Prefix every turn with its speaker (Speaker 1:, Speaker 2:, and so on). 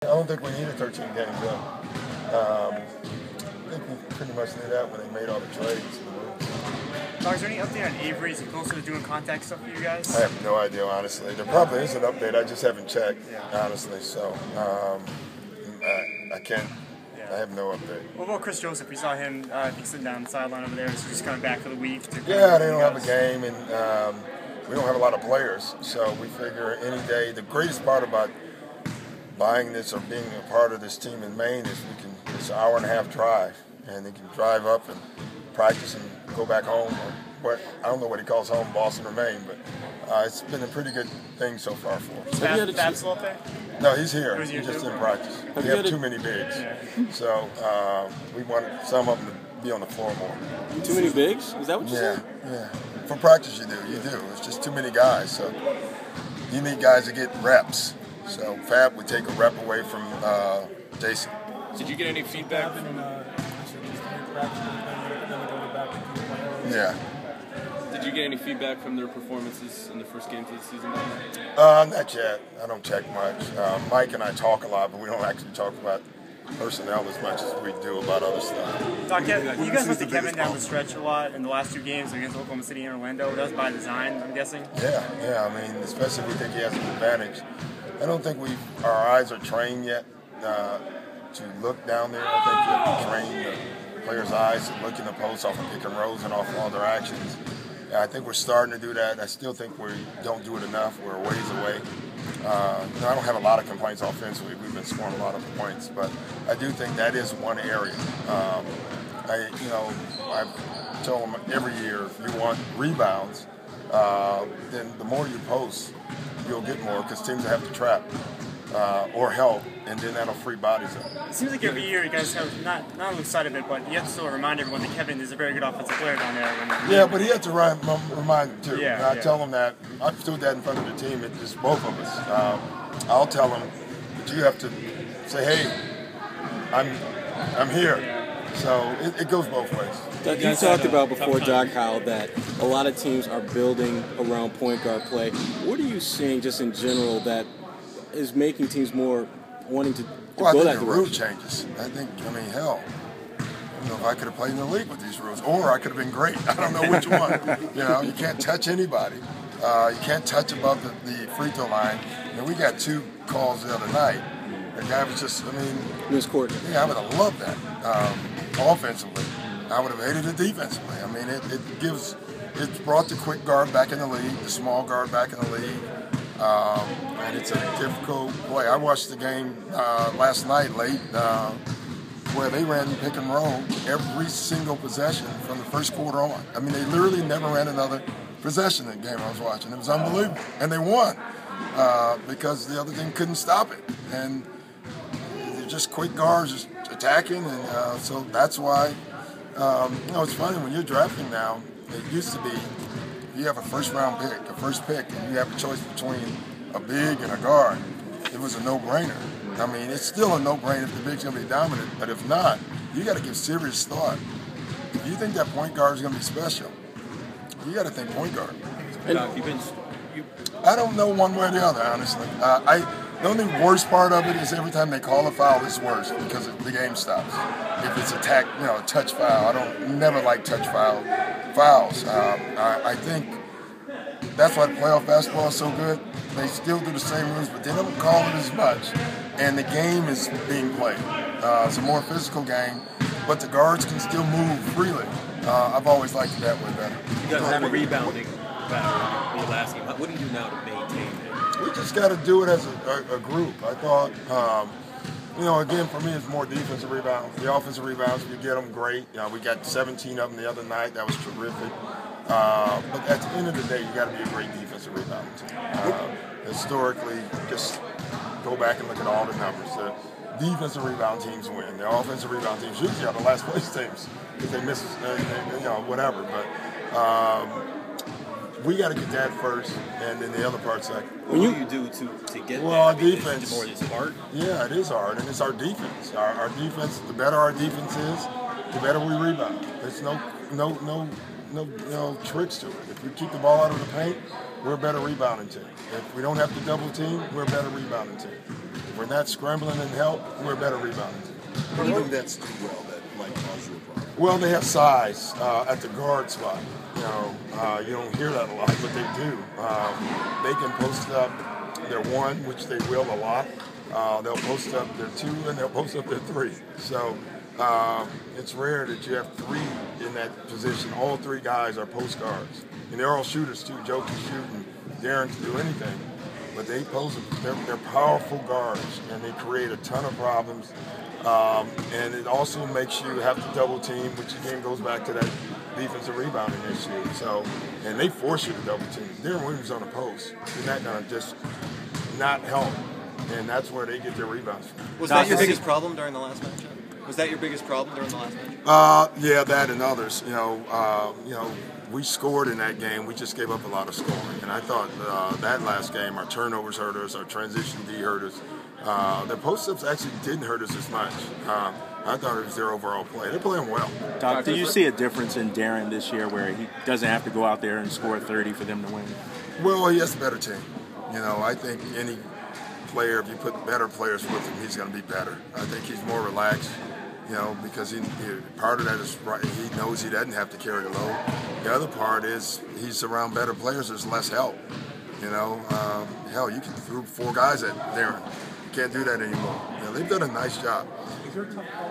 Speaker 1: I don't think we needed 13 games though. I think we pretty much knew that when they made all the trades.
Speaker 2: Is there any update on Avery? Is he closer to doing contact stuff for you guys?
Speaker 1: I have no idea, honestly. There probably is an update. I just haven't checked, honestly. So I can't. I have no update.
Speaker 2: What about Chris Joseph? We saw him sitting down the sideline over there. So he's coming back for the week.
Speaker 1: Yeah, they don't have a game, and we don't have a lot of players. So we figure any day. The greatest part about buying this or being a part of this team in Maine is it's an hour and a half drive, and they can drive up and practice and go back home. Or I don't know what he calls home, Boston or Maine, but it's been a pretty good thing so far for us.
Speaker 2: Fab's still up there?
Speaker 1: No, he's here. He just didn't practice. We have too many bigs.
Speaker 2: Yeah.
Speaker 1: So we wanted some of them to be on the floor more.
Speaker 3: Too many bigs? Is that what you said?
Speaker 1: Yeah. For practice you do. It's just too many guys. So you need guys to get reps. So Fab would take a rep away from Jason.
Speaker 3: Did you get any feedback?
Speaker 1: Yeah.
Speaker 3: Did you get any feedback from their performances in the first games of the season?
Speaker 1: Not yet. I don't check much. Mike and I talk a lot, but we don't actually talk about personnel as much as we do about other stuff.
Speaker 2: Doc, you guys went to Kevin down the stretch a lot in the last two games against Oklahoma City and Orlando. That was by design, I'm guessing?
Speaker 1: Yeah. I mean, especially if we think he has an advantage. I don't think our eyes are trained yet to look down there. I think you have to train the players' eyes to look in the post off of pick and rolls and off all their actions. I think we're starting to do that. I still think we don't do it enough. We're a ways away. I don't have a lot of complaints offensively. We've been scoring a lot of points, but I do think that is one area. I tell them every year, if you want rebounds, then the more you post, you'll get more because teams have to trap or help, and then that'll free bodies up.
Speaker 2: It seems like every year you guys have not lose sight of it, but you have to still remind everyone that Kevin is a very good offensive player down there.
Speaker 1: But he has to remind them too.
Speaker 2: Yeah,
Speaker 1: I tell them that. I've stood that in front of the team. It's just both of us. I'll tell them that you have to say, "Hey, I'm here."
Speaker 2: Yeah.
Speaker 1: So it goes both ways.
Speaker 3: Doug, you talked about before, Doc, how that a lot of teams are building around point guard play. What are you seeing just in general that is making teams more wanting to go that direction?
Speaker 1: I think the rule changes. Hell, I don't know if I could have played in the league with these rules, or I could have been great. I don't know which one. You can't touch anybody. You can't touch above the free throw line. We got 2 calls the other night. The guy was just,
Speaker 3: miscourt.
Speaker 1: Yeah, I would have loved that offensively. I would have hated it defensively. It's brought the quick guard back in the league, the small guard back in the league. And it's a difficult play. I watched the game last night late where they ran pick and roll every single possession from the first quarter on. They literally never ran another possession in the game I was watching. It was unbelievable. And they won because the other team couldn't stop it. And they're just quick guards just attacking. And so that's why, it's funny when you're drafting now, it used to be you have a first pick, and you have a choice between a big and a guard. It was a no-brainer. It's still a no-brainer if the big's going to be dominant, but if not, you got to give serious thought. If you think that point guard is going to be special, you got to think point guard. I don't know one way or the other, honestly. The only worst part of it is every time they call a foul, it's worse because the game stops. If it's a touch foul, I don't never like touch fouls. I think that's why playoff basketball is so good. They still do the same rules, but they don't call it as much. And the game is being played. It's a more physical game, but the guards can still move freely. I've always liked it that way better.
Speaker 4: You guys have a rebounding battle in the last game. What do you do now to maintain it?
Speaker 1: We just got to do it as a group. I thought, again, for me, it's more defensive rebounds. The offensive rebounds, we get them great. We got 17 of them the other night. That was terrific. But at the end of the day, you got to be a great defensive rebound team. Historically, just go back and look at all the numbers. The defensive rebound teams win. The offensive rebound teams usually are the last place teams because they miss, whatever. But we got to get that first, and then the other part second.
Speaker 4: What do you do to get
Speaker 1: well,
Speaker 4: that?
Speaker 1: Our defense.
Speaker 4: Is it hard?
Speaker 1: Yeah, it is hard, and it's our defense. Our defense. The better our defense is, the better we rebound. There's no tricks to it. If we keep the ball out of the paint, we're a better rebounding team. If we don't have to double team, we're a better rebounding team. we're not scrambling and help, we're a better rebounding team.
Speaker 5: What do you think that's do well that might cause you a problem?
Speaker 1: Well, they have size at the guard spot. You don't hear that a lot, but they do. They can post up their one, which they will a lot. They'll post up their two, and they'll post up their three. So it's rare that you have three in that position. All three guys are post guards. And they're all shooters, too. Joe can shoot, and Darren can do anything. But they they're powerful guards, and they create a ton of problems. And it also makes you have to double team, which again goes back to that defensive rebounding issue. So, and they force you to double team. Darren Williams on the post. You're not going to just not help. And that's where they get their rebounds from.
Speaker 6: Was that your biggest problem during the last matchup? Was that your biggest problem during the last matchup?
Speaker 1: Yeah, that and others. We scored in that game. We just gave up a lot of scoring. And I thought that last game, our turnovers hurt us, our transition D hurt us. Their post-ups actually didn't hurt us as much. I thought it was their overall play. They're playing well.
Speaker 3: Doc, do you see a difference in Darren this year where he doesn't have to go out there and score 30 for them to win?
Speaker 1: Well, he has a better team. I think any player, if you put better players with him, he's going to be better. I think he's more relaxed, because part of that is right. He knows he doesn't have to carry the load. The other part is he's around better players. There's less help. Hell, you can throw 4 guys at Darren. You can't do that anymore. They've done a nice job.
Speaker 7: Is there a tough call